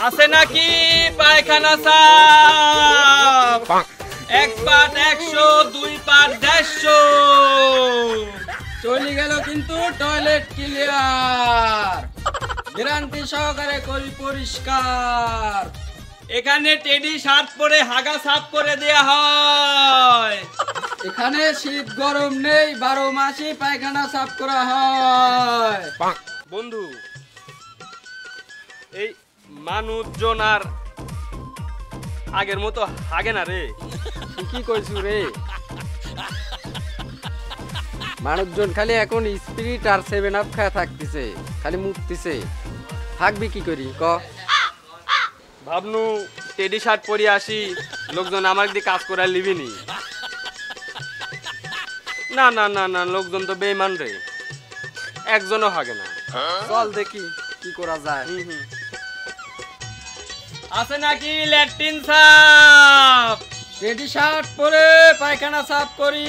আছে নাকি পায়খানা সাফ? 1 পাট 100, 2 পাট 150। চলে গেল কিন্তু টয়লেট ক্লিয়ার, গ্যারান্টি সহকারে করি পরিষ্কার। এখানে টেডি শার্ট পরে হাগা সাফ করে দেয়া হয়। এখানে শীত গরম নেই, 12 মাসই পায়খানা সাফ করা হয়। বন্ধু, এই মানুষজন আর আগের মতো হাগে না রে। কি কইছু রে? মানুষজন খালি এখন স্পিরিট আর 7 আপ খায় থাকতেছে, খালি মুততেছে। থাকবি কি করি ক? ভাবনু টেডি শার্ট পরে আসি, লোকজন আমার দিয়ে কাজ করে লিবিনি। না না না না, লোকজন তো বেঈমান রে, একজনও হাগে না। চল দেখি কি করা যায়। আছে নাকি ল্যাট্রিন সাফ? রেডি শার্ট পরে পায়খানা সাফ করি।